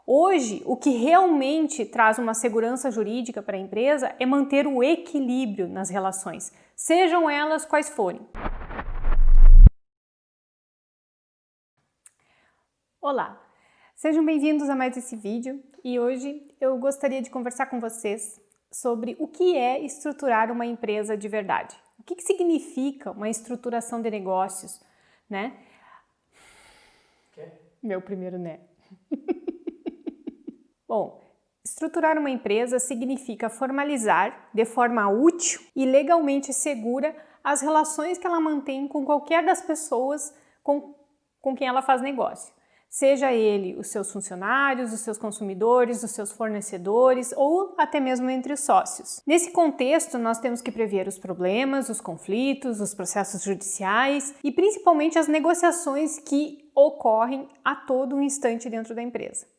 Hoje, o que realmente traz uma segurança jurídica para a empresa é manter o equilíbrio nas relações, sejam elas quais forem. Olá, sejam bem-vindos a mais esse vídeo e hoje eu gostaria de conversar com vocês sobre o que é estruturar uma empresa de verdade. O que significa uma estruturação de negócios, né? Meu primeiro né. Bom, estruturar uma empresa significa formalizar de forma útil e legalmente segura as relações que ela mantém com qualquer das pessoas com quem ela faz negócio. Seja ele os seus funcionários, os seus consumidores, os seus fornecedores ou até mesmo entre os sócios. Nesse contexto, nós temos que prever os problemas, os conflitos, os processos judiciais e principalmente as negociações que ocorrem a todo instante dentro da empresa.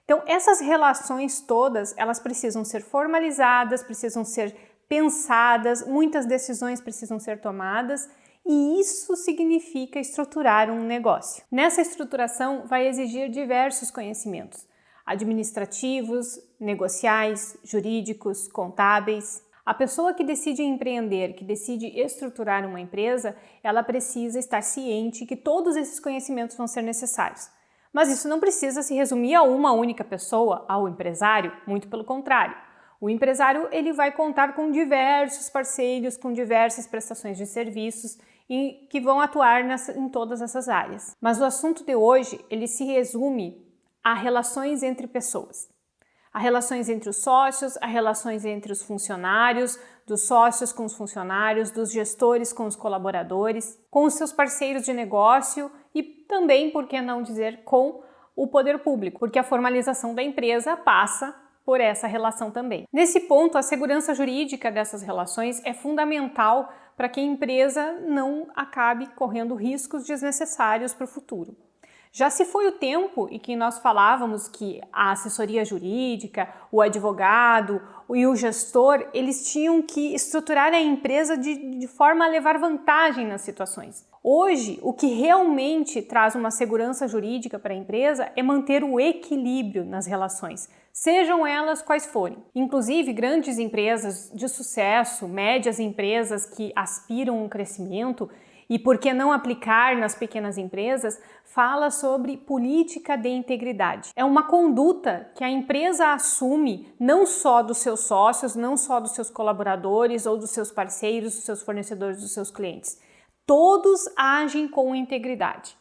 Então, essas relações todas, elas precisam ser formalizadas, precisam ser pensadas, muitas decisões precisam ser tomadas e isso significa estruturar um negócio. Nessa estruturação vai exigir diversos conhecimentos administrativos, negociais, jurídicos, contábeis. A pessoa que decide empreender, que decide estruturar uma empresa, ela precisa estar ciente que todos esses conhecimentos vão ser necessários. Mas isso não precisa se resumir a uma única pessoa, ao empresário, muito pelo contrário. O empresário ele vai contar com diversos parceiros, com diversas prestações de serviços e que vão atuar em todas essas áreas. Mas o assunto de hoje ele se resume a relações entre pessoas. A relações entre os sócios, a relações entre os funcionários, dos sócios com os funcionários, dos gestores com os colaboradores, com os seus parceiros de negócio e também, por que não dizer, com o poder público, porque a formalização da empresa passa por essa relação também. Nesse ponto, a segurança jurídica dessas relações é fundamental para que a empresa não acabe correndo riscos desnecessários para o futuro. Já se foi o tempo em que nós falávamos que a assessoria jurídica, o advogado e o gestor, eles tinham que estruturar a empresa de forma a levar vantagem nas situações. Hoje, o que realmente traz uma segurança jurídica para a empresa é manter o equilíbrio nas relações, sejam elas quais forem. Inclusive, grandes empresas de sucesso, médias empresas que aspiram um crescimento, e por que não aplicar nas pequenas empresas, fala sobre política de integridade. É uma conduta que a empresa assume não só dos seus sócios, não só dos seus colaboradores ou dos seus parceiros, dos seus fornecedores, dos seus clientes. Todos agem com integridade.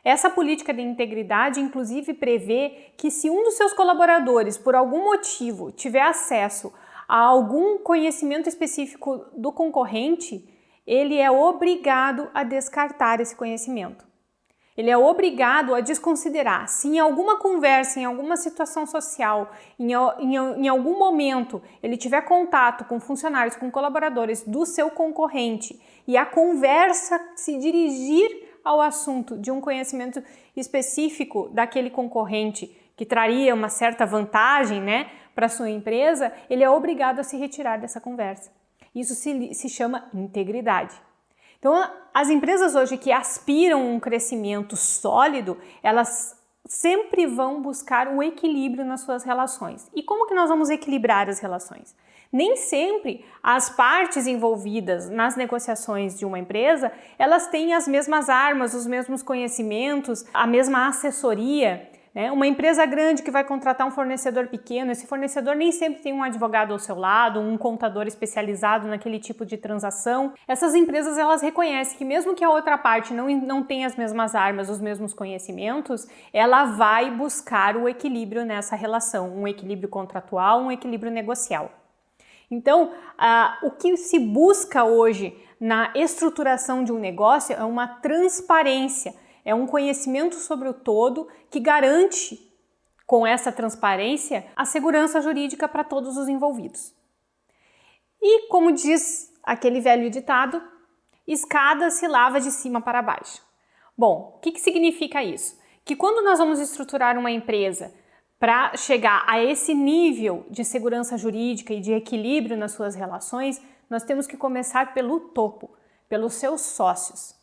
Essa política de integridade, inclusive, prevê que se um dos seus colaboradores, por algum motivo, tiver acesso a algum conhecimento específico do concorrente, ele é obrigado a descartar esse conhecimento. Ele é obrigado a desconsiderar. Se em alguma conversa, em alguma situação social, em algum momento, ele tiver contato com funcionários, com colaboradores do seu concorrente e a conversa se dirigir ao assunto de um conhecimento específico daquele concorrente que traria uma certa vantagem, né, para a sua empresa, ele é obrigado a se retirar dessa conversa. Isso se chama integridade. Então, as empresas hoje que aspiram a um crescimento sólido, elas sempre vão buscar um equilíbrio nas suas relações. E como que nós vamos equilibrar as relações? Nem sempre as partes envolvidas nas negociações de uma empresa, elas têm as mesmas armas, os mesmos conhecimentos, a mesma assessoria. Uma empresa grande que vai contratar um fornecedor pequeno, esse fornecedor nem sempre tem um advogado ao seu lado, um contador especializado naquele tipo de transação. Essas empresas, elas reconhecem que mesmo que a outra parte não tenha as mesmas armas, os mesmos conhecimentos, ela vai buscar o equilíbrio nessa relação, um equilíbrio contratual, um equilíbrio negocial. Então, o que se busca hoje na estruturação de um negócio é uma transparência, é um conhecimento sobre o todo que garante, com essa transparência, a segurança jurídica para todos os envolvidos. E, como diz aquele velho ditado, escada se lava de cima para baixo. Bom, o que significa isso? Que quando nós vamos estruturar uma empresa para chegar a esse nível de segurança jurídica e de equilíbrio nas suas relações, nós temos que começar pelo topo, pelos seus sócios.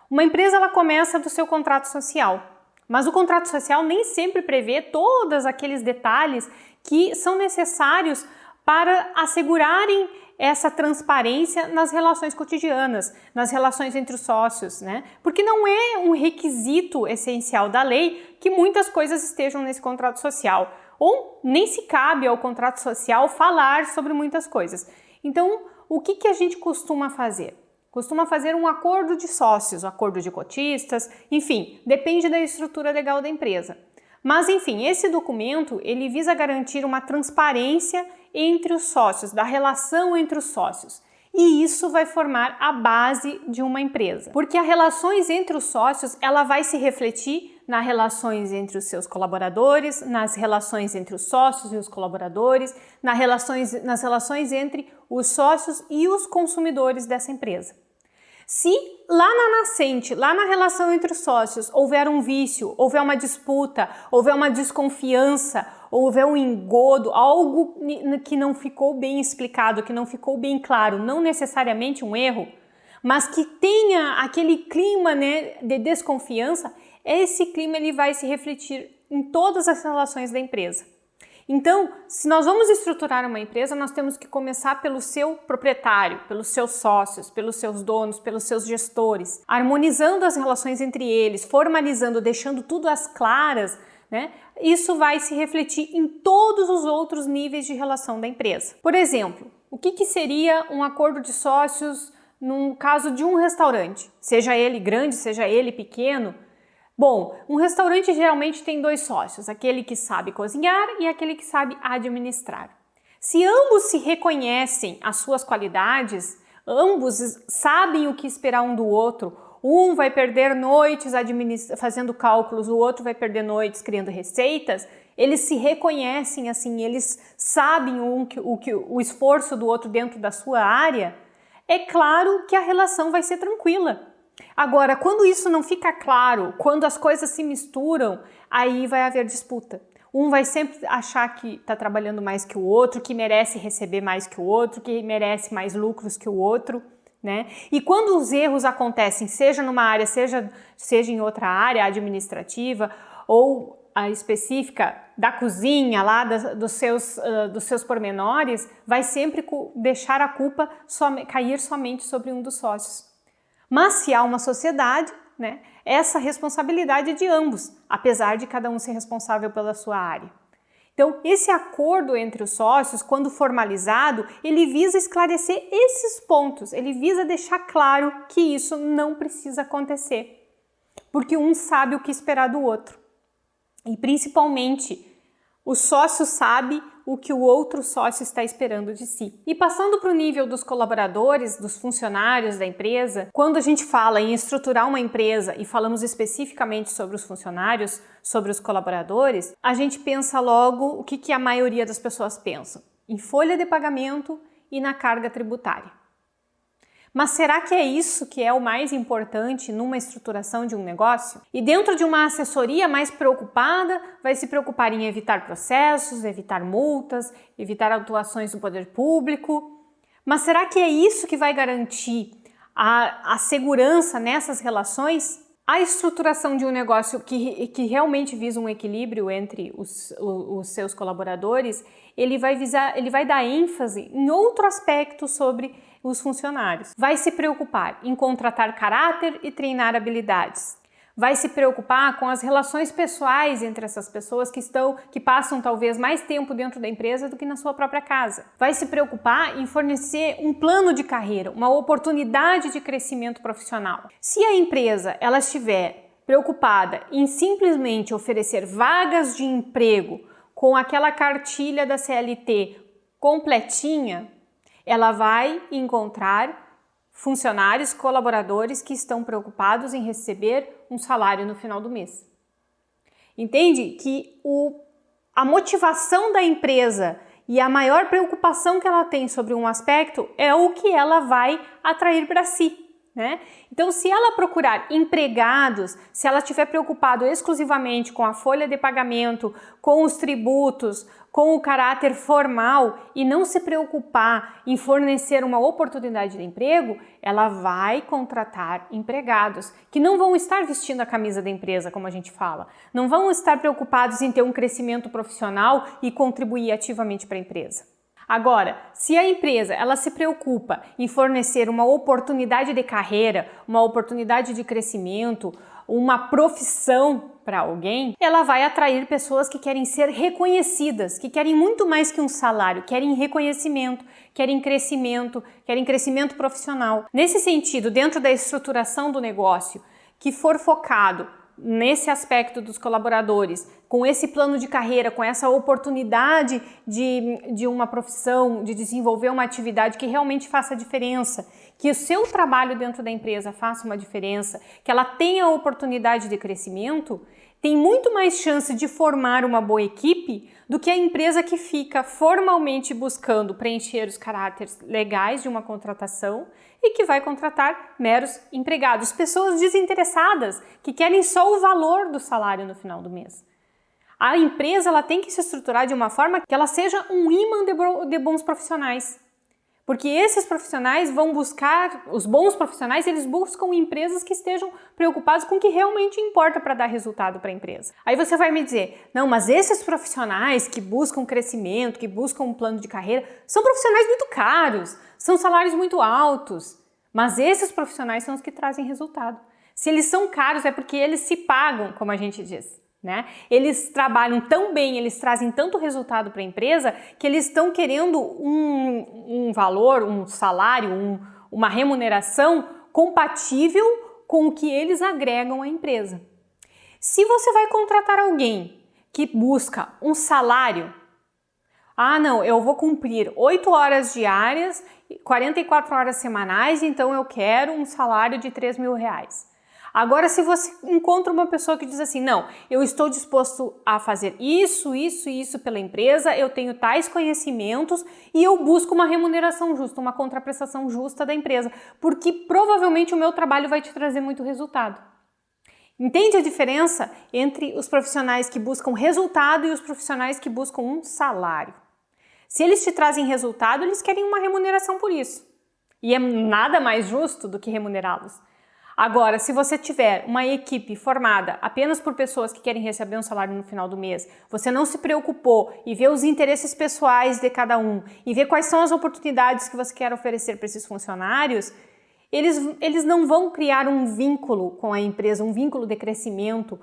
Uma empresa ela começa do seu contrato social. Mas o contrato social nem sempre prevê todos aqueles detalhes que são necessários para assegurarem essa transparência nas relações cotidianas, nas relações entre os sócios, né? Porque não é um requisito essencial da lei que muitas coisas estejam nesse contrato social, ou nem se cabe ao contrato social falar sobre muitas coisas. Então, o que a gente costuma fazer? Costuma fazer um acordo de sócios, um acordo de cotistas, enfim, depende da estrutura legal da empresa. Mas, enfim, esse documento, ele visa garantir uma transparência entre os sócios, da relação entre os sócios. E isso vai formar a base de uma empresa. Porque as relações entre os sócios, ela vai se refletir nas relações entre os seus colaboradores, nas relações entre os sócios e os colaboradores, nas relações entre os sócios e os consumidores dessa empresa. Se lá na nascente, lá na relação entre os sócios, houver um vício, houver uma disputa, houver uma desconfiança, houver um engodo, algo que não ficou bem explicado, que não ficou bem claro, não necessariamente um erro, mas que tenha aquele clima, né, de desconfiança, esse clima ele vai se refletir em todas as relações da empresa. Então, se nós vamos estruturar uma empresa, nós temos que começar pelo seu proprietário, pelos seus sócios, pelos seus donos, pelos seus gestores, harmonizando as relações entre eles, formalizando, deixando tudo às claras, né? Isso vai se refletir em todos os outros níveis de relação da empresa. Por exemplo, o que seria um acordo de sócios no caso de um restaurante? Seja ele grande, seja ele pequeno. Bom, um restaurante geralmente tem dois sócios, aquele que sabe cozinhar e aquele que sabe administrar. Se ambos se reconhecem as suas qualidades, ambos sabem o que esperar um do outro, um vai perder noites fazendo cálculos, o outro vai perder noites criando receitas, eles se reconhecem assim, eles sabem o esforço do outro dentro da sua área, é claro que a relação vai ser tranquila. Agora, quando isso não fica claro, quando as coisas se misturam, aí vai haver disputa. Um vai sempre achar que está trabalhando mais que o outro, que merece receber mais que o outro, que merece mais lucros que o outro, né? E quando os erros acontecem, seja numa área, seja em outra área administrativa ou a específica da cozinha, lá dos seus pormenores, vai sempre deixar a culpa cair somente sobre um dos sócios. Mas se há uma sociedade, né, essa responsabilidade é de ambos, apesar de cada um ser responsável pela sua área. Então, esse acordo entre os sócios, quando formalizado, ele visa esclarecer esses pontos, ele visa deixar claro que isso não precisa acontecer, porque um sabe o que esperar do outro. E principalmente, o sócio sabe o que o outro sócio está esperando de si. E passando para o nível dos colaboradores, dos funcionários da empresa, quando a gente fala em estruturar uma empresa e falamos especificamente sobre os funcionários, sobre os colaboradores, a gente pensa logo o que a maioria das pessoas pensam: em folha de pagamento e na carga tributária. Mas será que é isso que é o mais importante numa estruturação de um negócio? E dentro de uma assessoria mais preocupada, vai se preocupar em evitar processos, evitar multas, evitar atuações do poder público. Mas será que é isso que vai garantir a segurança nessas relações? A estruturação de um negócio que realmente visa um equilíbrio entre os seus colaboradores, ele vai dar ênfase em outro aspecto sobre os funcionários. Vai se preocupar em contratar caráter e treinar habilidades. Vai se preocupar com as relações pessoais entre essas pessoas que passam talvez mais tempo dentro da empresa do que na sua própria casa. Vai se preocupar em fornecer um plano de carreira, uma oportunidade de crescimento profissional. Se a empresa ela estiver preocupada em simplesmente oferecer vagas de emprego com aquela cartilha da CLT completinha, ela vai encontrar funcionários, colaboradores que estão preocupados em receber um salário no final do mês. Entende que a motivação da empresa e a maior preocupação que ela tem sobre um aspecto é o que ela vai atrair para si, né? Então, se ela procurar empregados, se ela estiver preocupado exclusivamente com a folha de pagamento, com os tributos, com o caráter formal e não se preocupar em fornecer uma oportunidade de emprego, ela vai contratar empregados que não vão estar vestindo a camisa da empresa, como a gente fala, não vão estar preocupados em ter um crescimento profissional e contribuir ativamente para a empresa. Agora, se a empresa ela se preocupa em fornecer uma oportunidade de carreira, uma oportunidade de crescimento, uma profissão para alguém, ela vai atrair pessoas que querem ser reconhecidas, que querem muito mais que um salário, querem reconhecimento, querem crescimento profissional. Nesse sentido, dentro da estruturação do negócio, que for focado nesse aspecto dos colaboradores, com esse plano de carreira, com essa oportunidade de uma profissão, de desenvolver uma atividade que realmente faça diferença, que o seu trabalho dentro da empresa faça uma diferença, que ela tenha oportunidade de crescimento, tem muito mais chance de formar uma boa equipe do que a empresa que fica formalmente buscando preencher os caráteres legais de uma contratação e que vai contratar meros empregados, pessoas desinteressadas, que querem só o valor do salário no final do mês. A empresa ela tem que se estruturar de uma forma que ela seja um imã de bons profissionais. Porque esses profissionais vão buscar, os bons profissionais, eles buscam empresas que estejam preocupadas com o que realmente importa para dar resultado para a empresa. Aí você vai me dizer, não, mas esses profissionais que buscam crescimento, que buscam um plano de carreira, são profissionais muito caros, são salários muito altos, mas esses profissionais são os que trazem resultado. Se eles são caros é porque eles se pagam, como a gente diz. Né? Eles trabalham tão bem, eles trazem tanto resultado para a empresa que eles estão querendo um valor, um salário, uma remuneração compatível com o que eles agregam à empresa. Se você vai contratar alguém que busca um salário, não, eu vou cumprir 8 horas diárias, 44 horas semanais, então eu quero um salário de R$3.000. Agora, se você encontra uma pessoa que diz assim, não, eu estou disposto a fazer isso pela empresa, eu tenho tais conhecimentos e eu busco uma remuneração justa, uma contraprestação justa da empresa, porque provavelmente o meu trabalho vai te trazer muito resultado. Entende a diferença entre os profissionais que buscam resultado e os profissionais que buscam um salário? Se eles te trazem resultado, eles querem uma remuneração por isso. E é nada mais justo do que remunerá-los. Agora, se você tiver uma equipe formada apenas por pessoas que querem receber um salário no final do mês, você não se preocupou em ver os interesses pessoais de cada um e ver quais são as oportunidades que você quer oferecer para esses funcionários, eles não vão criar um vínculo com a empresa, um vínculo de crescimento,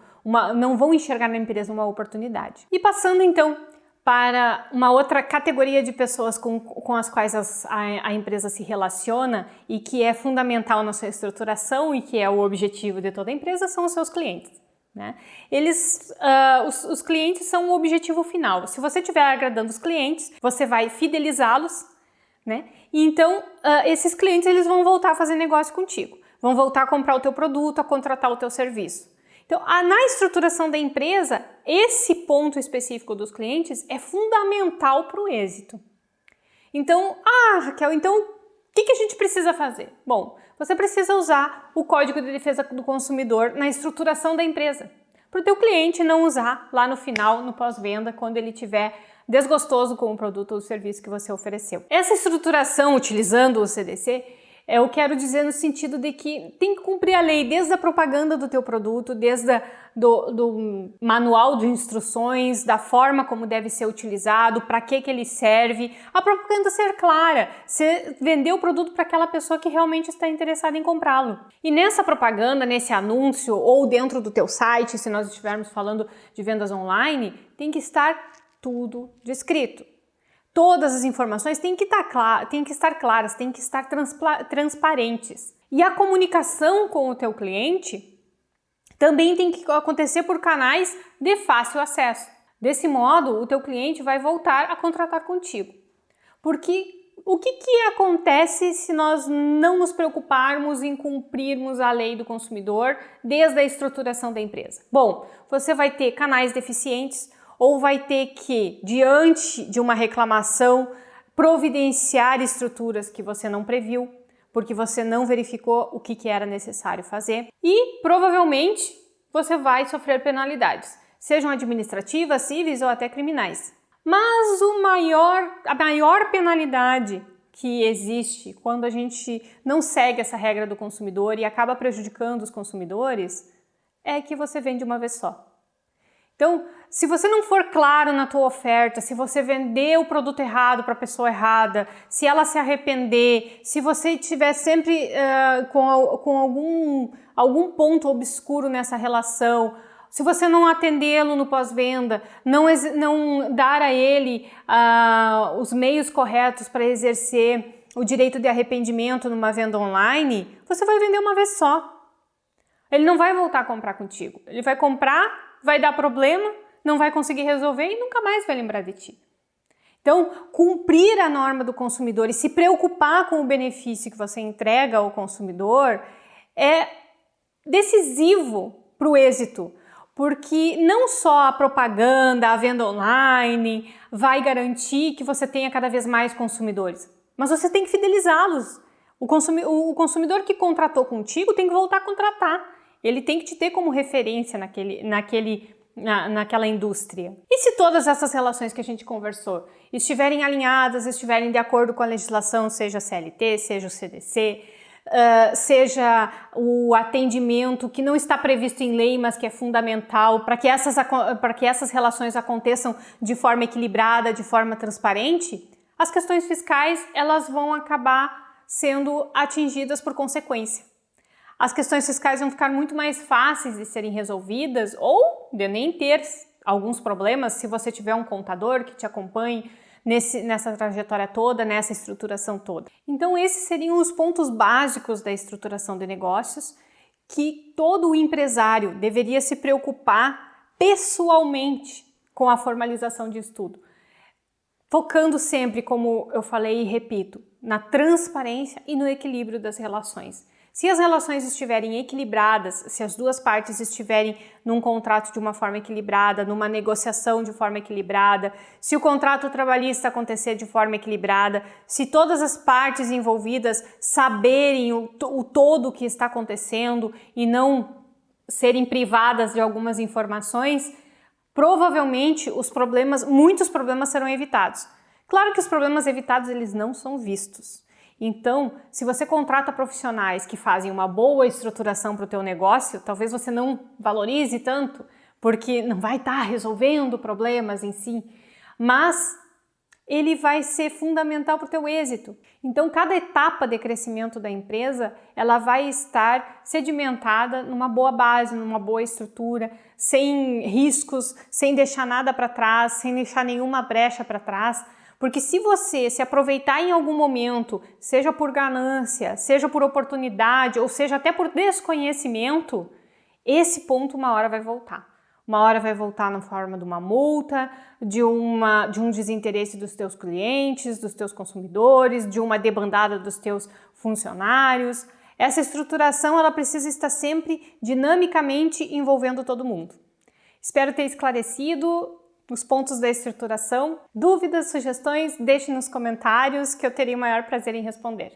não vão enxergar na empresa uma oportunidade. E passando então para uma outra categoria de pessoas com as quais a empresa se relaciona e que é fundamental na sua estruturação e que é o objetivo de toda a empresa, são os seus clientes. Né? Os clientes são o objetivo final. Se você estiver agradando os clientes, você vai fidelizá-los, né? E então esses clientes eles vão voltar a fazer negócio contigo, vão voltar a comprar o teu produto, a contratar o teu serviço. Então, na estruturação da empresa, esse ponto específico dos clientes é fundamental para o êxito. Então, Raquel, então o que a gente precisa fazer? Bom, você precisa usar o Código de Defesa do Consumidor na estruturação da empresa, para o teu cliente não usar lá no final, no pós-venda, quando ele estiver desgostoso com o produto ou o serviço que você ofereceu. Essa estruturação, utilizando o CDC, eu quero dizer no sentido de que tem que cumprir a lei, desde a propaganda do teu produto, desde do manual de instruções, da forma como deve ser utilizado, para que ele serve, a propaganda ser clara, você vender o produto para aquela pessoa que realmente está interessada em comprá-lo. E nessa propaganda, nesse anúncio ou dentro do teu site, se nós estivermos falando de vendas online, tem que estar tudo descrito. Todas as informações têm que estar claras, têm que estar transparentes. E a comunicação com o teu cliente também tem que acontecer por canais de fácil acesso. Desse modo, o teu cliente vai voltar a contratar contigo. Porque o que acontece se nós não nos preocuparmos em cumprirmos a lei do consumidor desde a estruturação da empresa? Bom, você vai ter canais deficientes, ou vai ter que, diante de uma reclamação, providenciar estruturas que você não previu. porque você não verificou o que era necessário fazer e provavelmente você vai sofrer penalidades, sejam administrativas, cíveis ou até criminais. Mas a maior penalidade que existe quando a gente não segue essa regra do consumidor e acaba prejudicando os consumidores é que você vende uma vez só. Então, se você não for claro na tua oferta, se você vender o produto errado para a pessoa errada, se ela se arrepender, se você estiver sempre com algum ponto obscuro nessa relação, se você não atendê-lo no pós-venda, não dar a ele os meios corretos para exercer o direito de arrependimento numa venda online, você vai vender uma vez só. Ele não vai voltar a comprar contigo. Ele vai comprar, vai dar problema, não vai conseguir resolver e nunca mais vai lembrar de ti. Então, cumprir a norma do consumidor e se preocupar com o benefício que você entrega ao consumidor é decisivo para o êxito, porque não só a propaganda, a venda online vai garantir que você tenha cada vez mais consumidores, mas você tem que fidelizá-los. O consumidor que contratou contigo tem que voltar a contratar. Ele tem que te ter como referência naquela indústria. E se todas essas relações que a gente conversou estiverem alinhadas, estiverem de acordo com a legislação, seja a CLT, seja o CDC, seja o atendimento que não está previsto em lei, mas que é fundamental para que essas relações aconteçam de forma equilibrada, de forma transparente, as questões fiscais elas vão acabar sendo atingidas por consequência. As questões fiscais vão ficar muito mais fáceis de serem resolvidas ou de nem ter alguns problemas se você tiver um contador que te acompanhe nessa trajetória toda, nessa estruturação toda. Então esses seriam os pontos básicos da estruturação de negócios que todo empresário deveria se preocupar pessoalmente com a formalização disso tudo. Focando sempre, como eu falei e repito, na transparência e no equilíbrio das relações. Se as relações estiverem equilibradas, se as duas partes estiverem num contrato de uma forma equilibrada, numa negociação de forma equilibrada, se o contrato trabalhista acontecer de forma equilibrada, se todas as partes envolvidas saberem o todo que está acontecendo e não serem privadas de algumas informações, provavelmente muitos problemas serão evitados. Claro que os problemas evitados eles não são vistos. Então, se você contrata profissionais que fazem uma boa estruturação para o teu negócio, talvez você não valorize tanto, porque não vai estar resolvendo problemas em si, mas ele vai ser fundamental para o teu êxito. Então, cada etapa de crescimento da empresa, ela vai estar sedimentada numa boa base, numa boa estrutura, sem riscos, sem deixar nada para trás, sem deixar nenhuma brecha para trás. Porque se você se aproveitar em algum momento, seja por ganância, seja por oportunidade, ou seja até por desconhecimento, esse ponto uma hora vai voltar. Uma hora vai voltar na forma de uma multa, de um desinteresse dos teus clientes, dos teus consumidores, de uma debandada dos teus funcionários. Essa estruturação ela precisa estar sempre dinamicamente envolvendo todo mundo. Espero ter esclarecido os pontos da estruturação. Dúvidas, sugestões, deixe nos comentários que eu terei o maior prazer em responder.